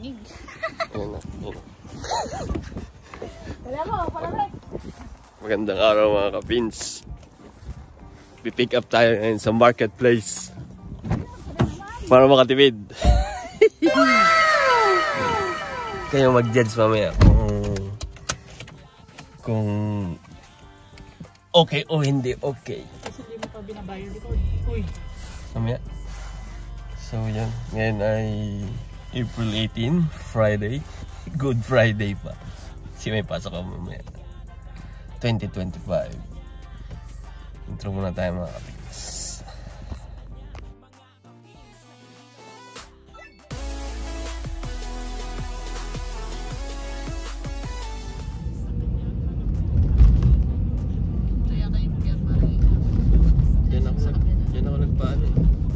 nanginginig. Ayan na, ayan na. Wala mo, palamig. Magandang araw mga kapins. Pipick up tayo ngayon sa marketplace para makatipid. Kayo mag-judge mamaya kung okay o hindi okay. Kasi hindi mo pa binabayad ito. Uy. Mamaya. So yan, ngayon ay April 18, Friday. Good Friday pa. Kasi may pasok ako mamaya. 2025. Intro muna tayo mga kapits. Ito yata yung Pierre Marie. Yan ako nagpaano.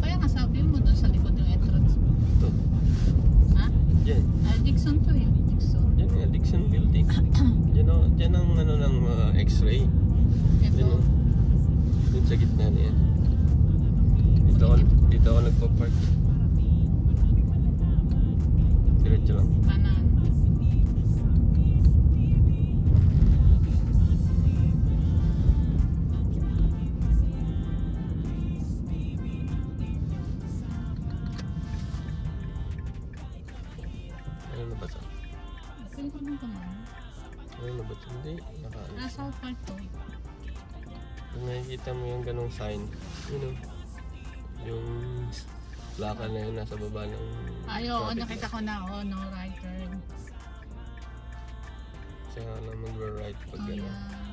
Kaya nga sabi mo doon sa likod yung entrance mo. Ito. Ha? Yan. Dixon to yun. Dixon. Yan nga, Dixon Building. Yan ang ano ng X-ray. Ito. Dun sa gitna niya. Dito ako nagpa-park. Diretso lang. Kanan. Ano na ba ito? Kaya ko naman kaman. Ano na ba ito? Hindi. Nakaalis. South Park to. Kung nakikita mo yung ganong sign, yun o. Yung plaka na yun nasa baba ng... Ay, oo, nakita ko na. Oh, no right turn. Siya nga lang mag-right pag Oh, gano'n. yeah.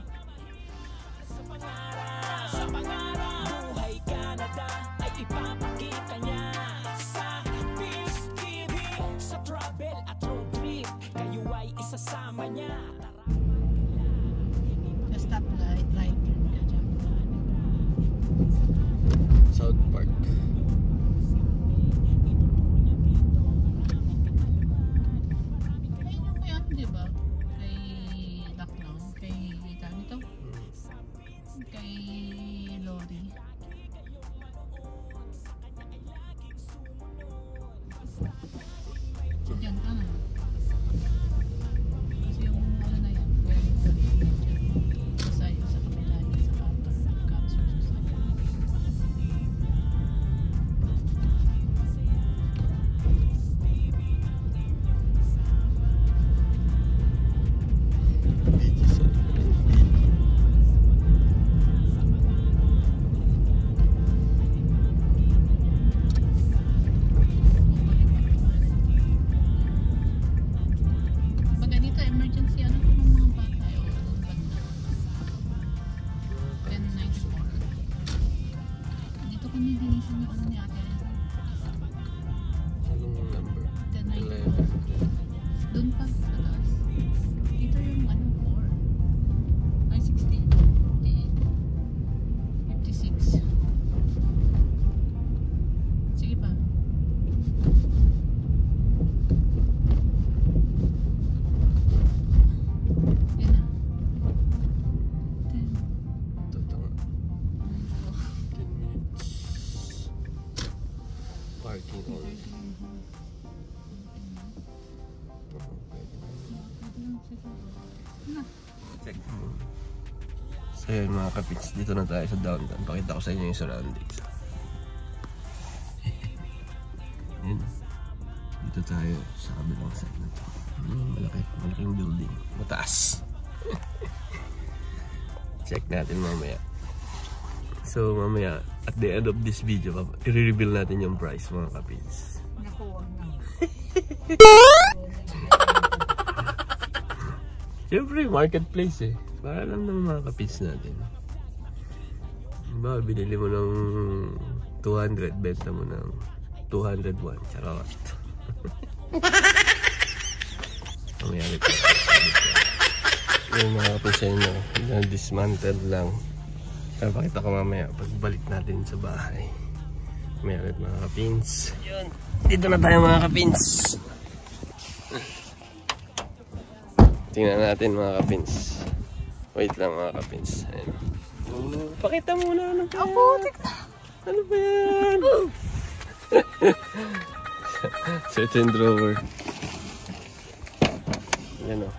Sa pangarap, buhay Canada ay ipapakita niya sa Peace TV, sa travel at road trip. Kayo ay isasama niya. Sa stoplight, right turn ka dyan. South Park. Ayun yung yan, di ba? Kay Lucknow, kay Tanito, kay Lori. Diyan ka na. Kasi yung ano na yan, Wellington, sa kabila niya, sa Cancer Society. Pag ganito, emergency, ano ito ng mga bata? O anong banda? 1094. Dito ko nilinisan yung ano ni Ate Elsa. Anong number? 1094. Doon pa sa taas. Dito yung ano, 4. Ay, 16. 56. Sige pa. Yan na. 10. Ito nga. 10 minutes. Parking only. Check. So yun mga kapits, dito na tayo sa downtown. Pakita ko sa inyo yung surroundings. Yun. Dito tayo sa kabilang side na to. Malaking building. Mataas. Check natin mamaya. So mamaya, at the end of this video, i-reveal natin yung price mga kapits. Naku, wag na. Siyempre, marketplace eh. Para lang ng mga kapits natin. Diba, binili mo ng 200, benta mo ng 201. Charot. Mangyari pa. Yung mga kapits sa inyo, dismantled lang. Pero pakita ko mamaya pagbalik natin sa bahay. Meron mga kapins. Yun. Dito na tayo mga kapins. Tingnan natin mga kapins. Wait lang mga kapins. Ayun. Pakita muna ano ba yan? Ano ba yan? Certain drawer. Yan o.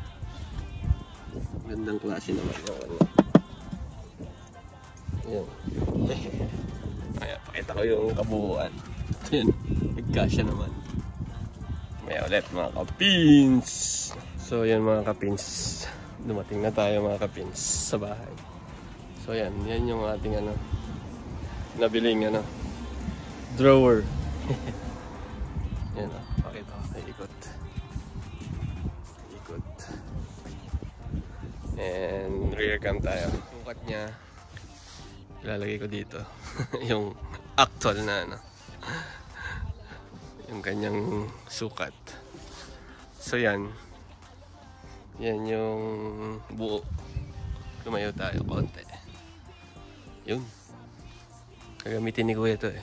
Gandang klase naman yung ano. Yan. Ayan, pakita ko yung kabuuan. Yan, nagkasya naman. May ulit mga kapins. So yan mga kapins, dumating na tayo mga kapins sa bahay. So yan yung ating ano, nabiling ano, drawer. Yan o, pakita ko, ikot. And rear cam tayo. Sukat niya, ilalagay ko dito. Yung actual na ano, yung kanyang sukat. So yan yung buo. Lumayo tayo konti. Yun, gagamitin ni kuya ito eh.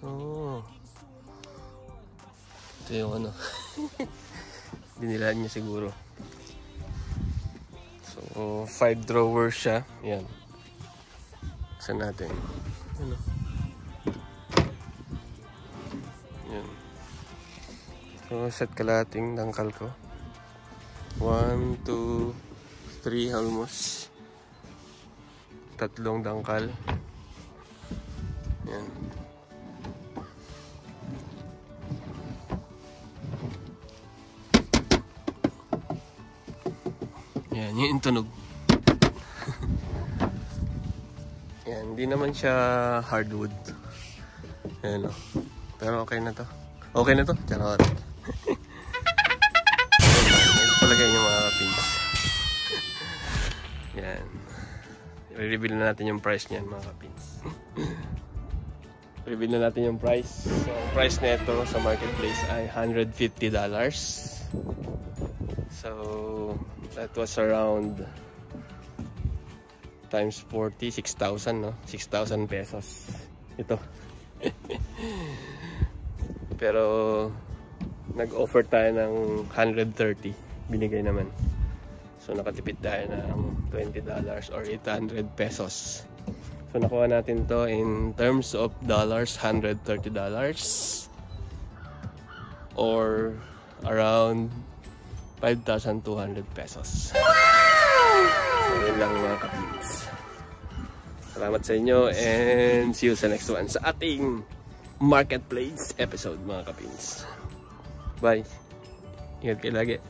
Oh, ito yung ano. Dinilaan niya siguro. So 5 drawers siya. Yan, saan natin ano? Yan. So set kalating dangkal ko. 1, 2, 3 almost. 3 dangkal. Yan. Yan, yung tunog. Yan, hindi naman siya hardwood. Yan o. Pero okay na to. Okay na to? Charot. Ito palagay yung mga pins. Yan. I-reveal na natin yung price niyan mga pins. I-reveal na natin yung price. So, ang price nito sa marketplace ay $150. So, that was around times 40, 6,000, no? 6,000 pesos. Ito. Pero nag-offer tayo ng 130. Binigay naman. So nakatipid tayo ng $20 or 800 pesos. So nakuha natin to in terms of dollars, $130 or around 5,200 pesos. So yun lang mga kapins. Salamat sa inyo and see you sa next one sa ating marketplace episode mga kapins. Bye. Ingat kayo lagi.